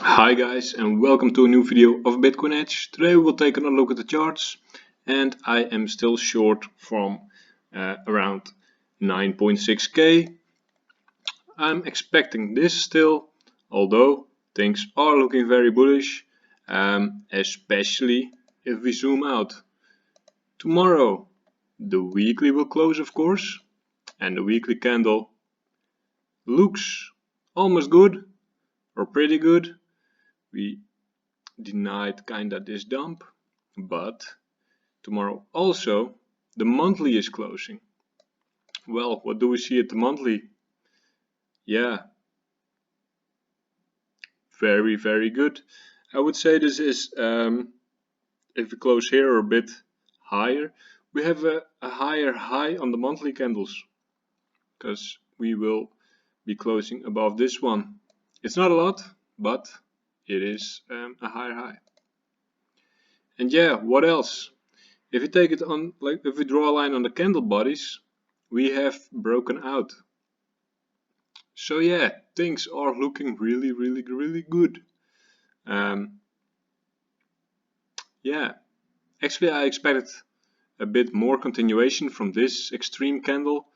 Hi guys, and welcome to a new video of Bitcoin. Today we will take another look at the charts, and I am still short from around 9.6k. I'm expecting this still, although things are looking very bullish, especially if we zoom out. Tomorrow the weekly will close, of course, and the weekly candle looks almost good or pretty good. We denied kinda this dump, but tomorrow also the monthly is closing. Well, what do we see at the monthly? Yeah, very good. I would say this is, if we close here or a bit higher, we have a higher high on the monthly candles, because we will be closing above this one. It's not a lot, but it is a higher high. And yeah, what else? If you take it on, like if we draw a line on the candle bodies, we have broken out. So yeah, things are looking really good. Yeah, actually I expected a bit more continuation from this extreme candle,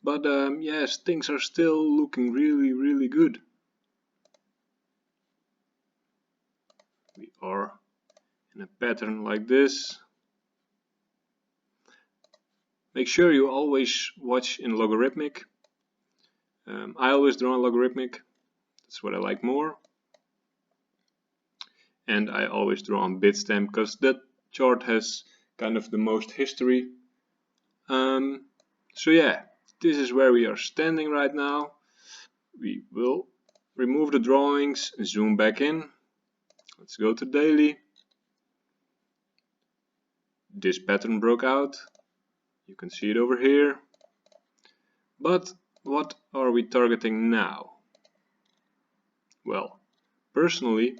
but yes, things are still looking really good. We are in a pattern like this. Make sure you always watch in logarithmic. I always draw in logarithmic, that's what I like more. And I always draw on Bitstamp because that chart has kind of the most history. So yeah, this is where we are standing right now. We will remove the drawings and zoom back in. Let's go to daily. This pattern broke out. You can see it over here. But what are we targeting now? Well, personally,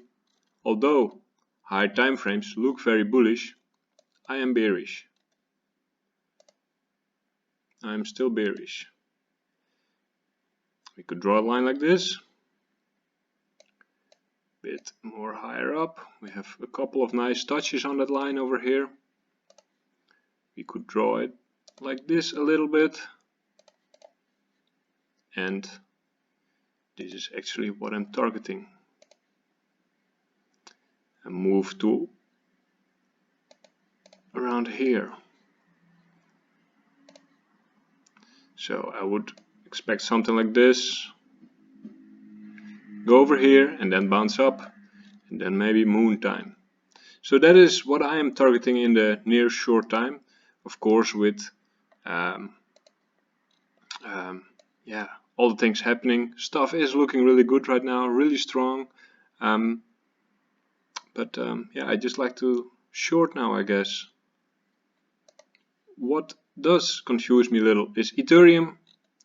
although higher time frames look very bullish, I am bearish. I'm still bearish. We could draw a line like this. Bit more higher up. We have a couple of nice touches on that line over here. We could draw it like this a little bit. And this is actually what I'm targeting. And move to around here. So I would expect something like this. Go over here and then bounce up, and then maybe moon time. So that is what I am targeting in the near short time. Of course, with yeah, all the things happening. Stuff is looking really good right now, really strong. But yeah, I just like to short now, I guess. What does confuse me a little is Ethereum.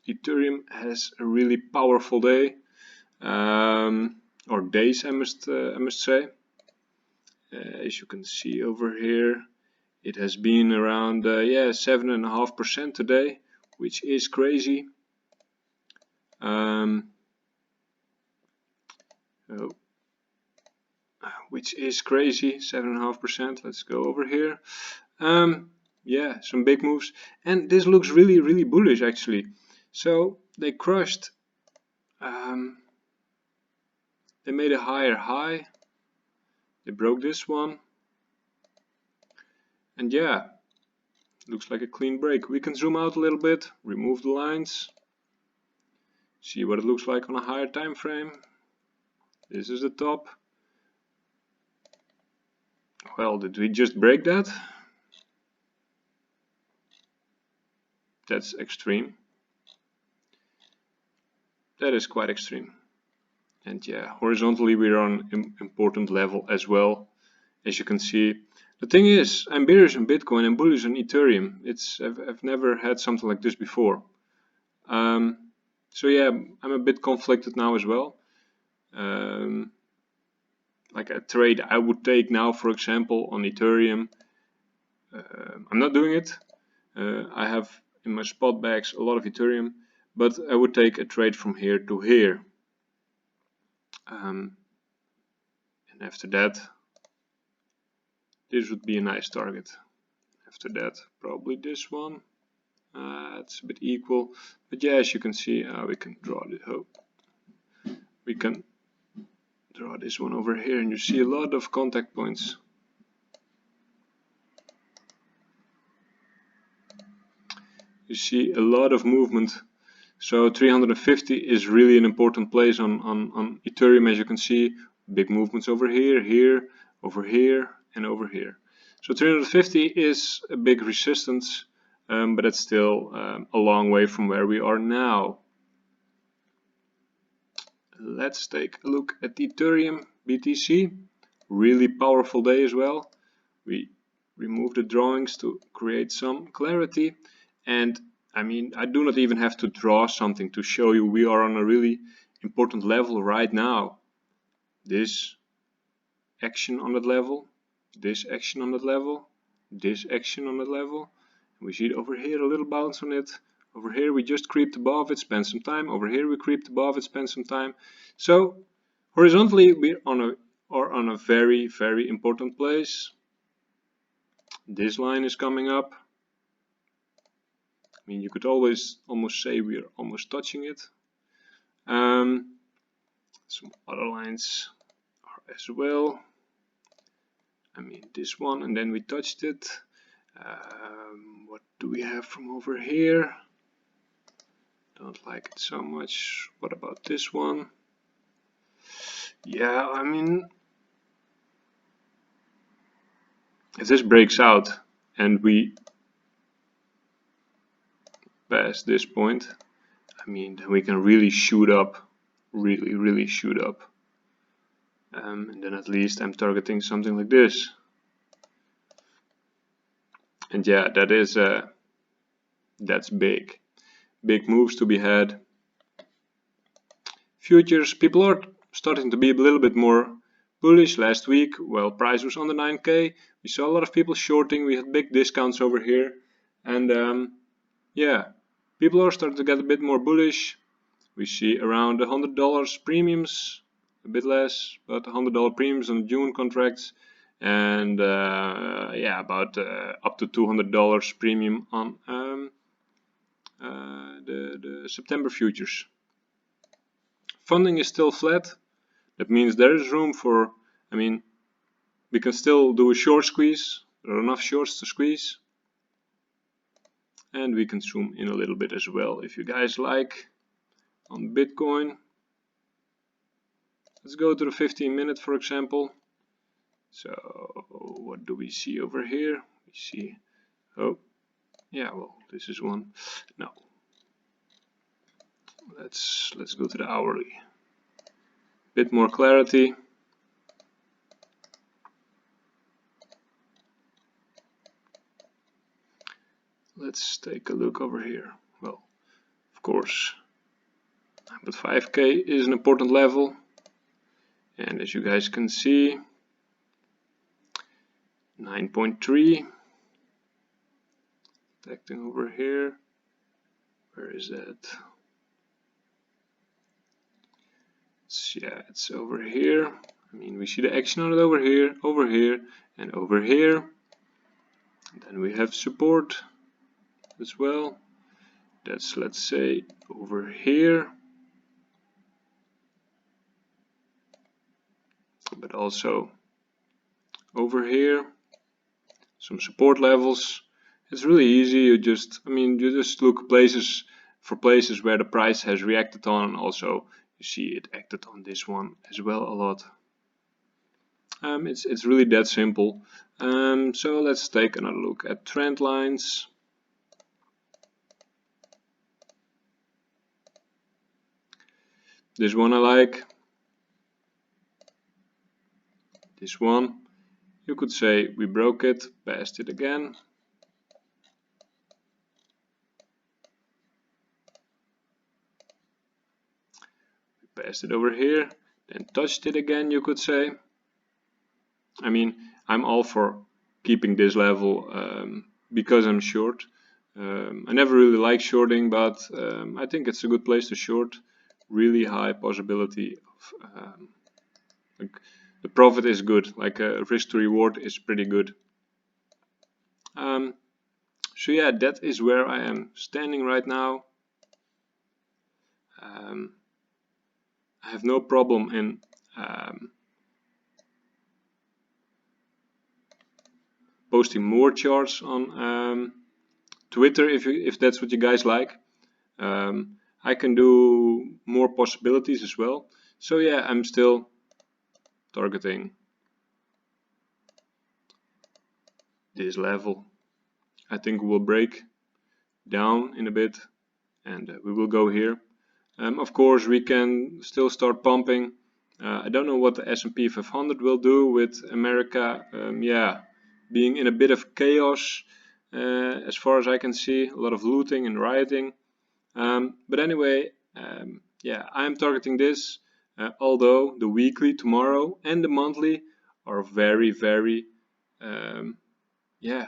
Ethereum has a really powerful day, or days, I must say. As you can see over here, it has been around yeah, 7.5% today, which is crazy. Which is crazy, 7.5%. Let's go over here. Yeah, some big moves, and this looks really bullish actually. So they crushed. They made a higher high. They broke this one, and yeah, looks like a clean break. We can zoom out a little bit, remove the lines, see what it looks like on a higher time frame. This is the top. Well, did we just break that? That's extreme. That is quite extreme. And yeah, horizontally we're on an important level as well, as you can see. The thing is, I'm bearish on Bitcoin and bullish on Ethereum. I've never had something like this before. So yeah, I'm a bit conflicted now as well. Like a trade I would take now, for example, on Ethereum. I'm not doing it. I have in my spot bags a lot of Ethereum, but I would take a trade from here to here. And after that, this would be a nice target. After that, probably this one. It's a bit equal, but yeah, as you can see, we can draw the we can draw this one over here, and you see a lot of contact points. You see a lot of movement. So 350 is really an important place on Ethereum, as you can see. Big movements over here, here, over here, and over here. So 350 is a big resistance, but it's still a long way from where we are now. Let's take a look at Ethereum BTC. Really powerful day as well. We remove the drawings to create some clarity, and I mean, I do not even have to draw something to show you we are on a really important level right now. This action on that level, this action on that level, this action on that level. We see over here a little bounce on it. Over here we just creeped above it, spent some time. Over here we creeped above it, spent some time. So horizontally we are on a very, very important place. This line is coming up. I mean, you could always almost say we are almost touching it. Some other lines are as well. I mean, this one, and then we touched it. What do we have from over here? Don't like it so much. What about this one? Yeah, I mean, if this breaks out and we pass this point, I mean, then we can really shoot up, really shoot up. And then at least I'm targeting something like this. And yeah, that is that's big moves to be had. Futures, people are starting to be a little bit more bullish. Last week, well, price was under 9k. We saw a lot of people shorting. We had big discounts over here, and yeah, people are starting to get a bit more bullish. We see around $100 premiums, a bit less, but $100 premiums on June contracts, and yeah, about up to $200 premium on the September futures. Funding is still flat. That means there is room for, I mean, we can still do a short squeeze. There are enough shorts to squeeze. And we can zoom in a little bit as well if you guys like. On Bitcoin, let's go to the 15-minute, for example. So what do we see over here? We see, oh yeah, well, this is one. No, let's go to the hourly. Bit more clarity. Let's take a look over here. Well, of course, but 5k is an important level, and as you guys can see, 9.3 detecting over here. Where is that? Yeah, it's over here. I mean, we see the action on it over here, and over here. And then we have support as well. That's, let's say, over here, but also over here. Some support levels. It's really easy. You just, I mean, you just look for places where the price has reacted on, and also you see it acted on this one as well a lot. It's really that simple. So let's take another look at trend lines. This one I like. This one, you could say we broke it, passed it again. We passed it over here, then touched it again, you could say. I mean, I'm all for keeping this level because I'm short. I never really like shorting, but I think it's a good place to short. Really high possibility of the profit is good, like risk to reward is pretty good. So yeah, that is where I am standing right now. I have no problem in posting more charts on Twitter if that's what you guys like. I can do more possibilities as well. So yeah, I'm still targeting this level. I think we will break down in a bit and we will go here. Of course, we can still start pumping. I don't know what the S&P 500 will do with America. Yeah, being in a bit of chaos as far as I can see, a lot of looting and rioting. But anyway, yeah, I'm targeting this, although the weekly tomorrow and the monthly are very, very, yeah,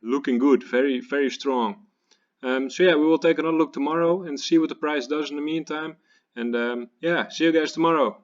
looking good, very, very strong. So yeah, we will take another look tomorrow and see what the price does in the meantime. And yeah, see you guys tomorrow.